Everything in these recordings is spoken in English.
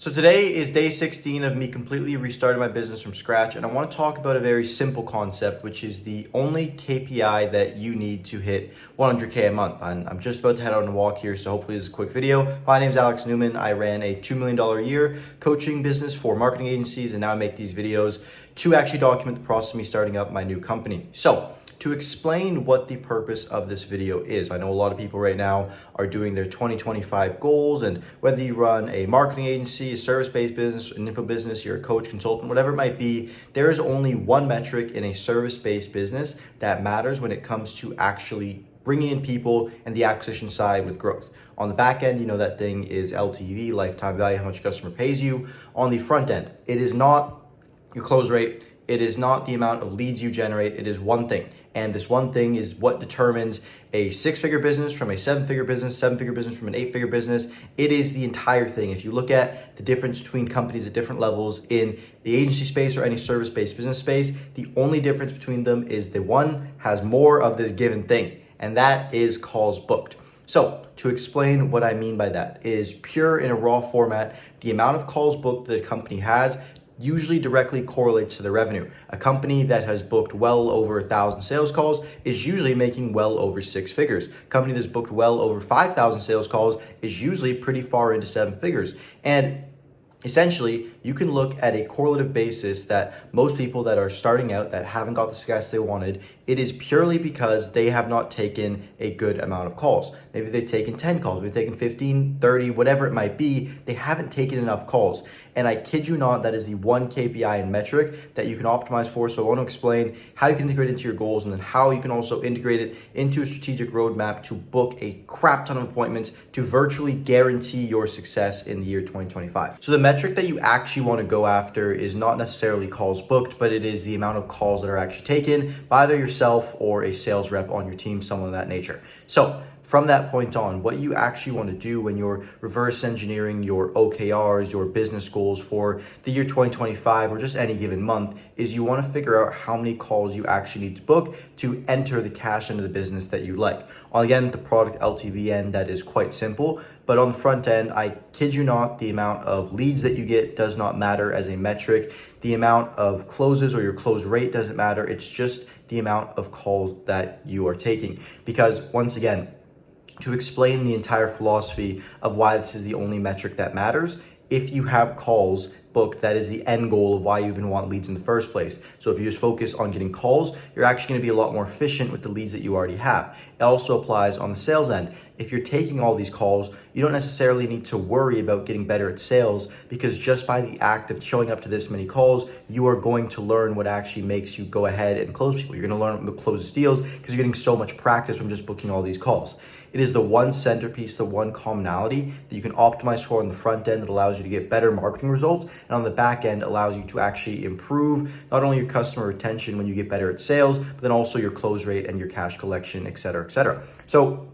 So today is day 16 of me completely restarting my business from scratch, and I want to talk about a very simple concept, which is the only KPI that you need to hit 100K a month. And I'm just about to head out on a walk here, so hopefully this is a quick video. My name is Alex Newman. I ran a $2 million a year coaching business for marketing agencies, and now I make these videos to actually document the process of me starting up my new company. So to explain what the purpose of this video is, I know a lot of people right now are doing their 2025 goals, and whether you run a marketing agency, a service-based business, an info business, you're a coach, consultant, whatever it might be, there is only one metric in a service-based business that matters when it comes to actually bringing in people and the acquisition side with growth. On the back end, you know that thing is LTV, lifetime value, how much your customer pays you. On the front end, it is not your close rate. It is not the amount of leads you generate. It is one thing. And this one thing is what determines a six-figure business from a seven-figure business from an eight-figure business. It is the entire thing. If you look at the difference between companies at different levels in the agency space or any service-based business space, the only difference between them is the one has more of this given thing, and that is calls booked. So to explain what I mean by that is pure in a raw format, the amount of calls booked that a company has usually directly correlates to the revenue. A company that has booked well over 1,000 sales calls is usually making well over six figures. A company that's booked well over 5,000 sales calls is usually pretty far into seven figures. And essentially, you can look at a correlative basis that most people that are starting out that haven't got the success they wanted, it is purely because they have not taken a good amount of calls. Maybe they've taken 10 calls, maybe they've taken 15, 30, whatever it might be, they haven't taken enough calls. And I kid you not, that is the one KPI and metric that you can optimize for. So I want to explain how you can integrate it into your goals and then how you can also integrate it into a strategic roadmap to book a crap ton of appointments to virtually guarantee your success in the year 2025. So the metric that you actually want to go after is not necessarily calls booked, but it is the amount of calls that are actually taken by either yourself or a sales rep on your team, someone of that nature. So from that point on, what you actually want to do when you're reverse engineering your OKRs, your business goals for the year 2025 or just any given month is you want to figure out how many calls you actually need to book to enter the cash into the business that you like. Again, the product LTV end, that is quite simple. But on the front end, I kid you not, the amount of leads that you get does not matter as a metric. The amount of closes or your close rate doesn't matter. It's just the amount of calls that you are taking. Because once again, to explain the entire philosophy of why this is the only metric that matters, if you have calls booked, that is the end goal of why you even want leads in the first place. So if you just focus on getting calls, you're actually going to be a lot more efficient with the leads that you already have. It also applies on the sales end. If you're taking all these calls, you don't necessarily need to worry about getting better at sales, because just by the act of showing up to this many calls, you are going to learn what actually makes you go ahead and close people. You're going to learn what closes deals because you're getting so much practice from just booking all these calls. It is the one centerpiece, the one commonality that you can optimize for on the front end that allows you to get better marketing results, and on the back end allows you to actually improve not only your customer retention when you get better at sales, but then also your close rate and your cash collection, et cetera, et cetera. So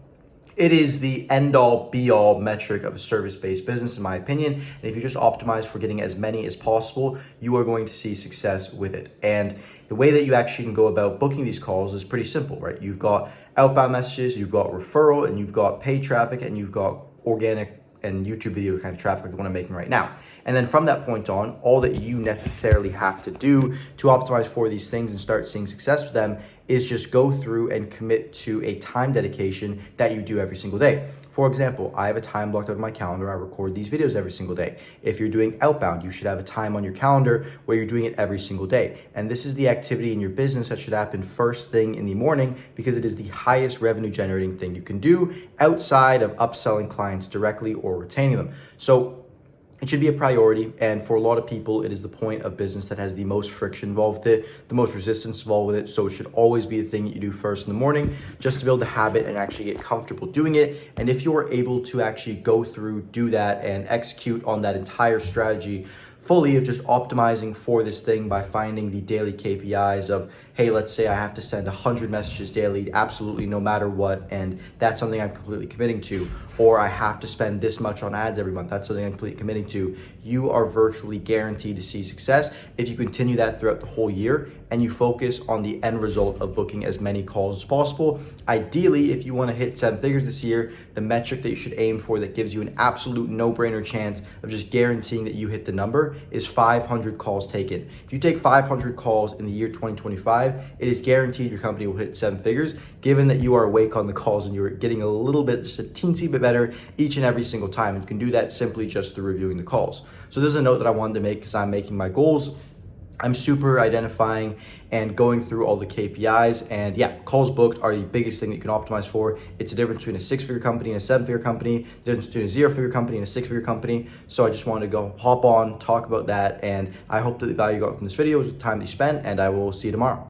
it is the end-all, be-all metric of a service-based business, in my opinion. And if you just optimize for getting as many as possible, you are going to see success with it. And the way that you actually can go about booking these calls is pretty simple, right? You've got outbound messages, you've got referral, and you've got paid traffic, and you've got organic and YouTube video kind of traffic, like the one I'm making right now. And then from that point on, all that you necessarily have to do to optimize for these things and start seeing success with them is just go through and commit to a time dedication that you do every single day. For example, I have a time blocked out of my calendar. I record these videos every single day. If you're doing outbound, you should have a time on your calendar where you're doing it every single day. And this is the activity in your business that should happen first thing in the morning, because it is the highest revenue generating thing you can do outside of upselling clients directly or retaining them. So it should be a priority, and for a lot of people, it is the point of business that has the most friction involved with it, the most resistance involved with it. So it should always be the thing that you do first in the morning, just to build the habit and actually get comfortable doing it. And if you are able to actually go through, do that, and execute on that entire strategy fully of just optimizing for this thing by finding the daily KPIs of, hey, let's say I have to send 100 messages daily, absolutely no matter what, and that's something I'm completely committing to. or I have to spend this much on ads every month. That's something I'm completely committing to. You are virtually guaranteed to see success if you continue that throughout the whole year and you focus on the end result of booking as many calls as possible. Ideally, if you want to hit 7 figures this year, the metric that you should aim for that gives you an absolute no-brainer chance of just guaranteeing that you hit the number is 500 calls taken. If you take 500 calls in the year 2025, it is guaranteed your company will hit 7 figures, given that you are awake on the calls and you're getting a little bit, just a teensy bit better each and every single time. And you can do that simply just through reviewing the calls. So this is a note that I wanted to make because I'm making my goals. I'm super identifying and going through all the KPIs, and yeah, calls booked are the biggest thing that you can optimize for. It's the difference between a 6-figure company and a 7-figure company, the difference between a 0-figure company and a 6-figure company. So I just wanted to go hop on, talk about that, and I hope that the value you got from this video was the time that you spent, and I will see you tomorrow.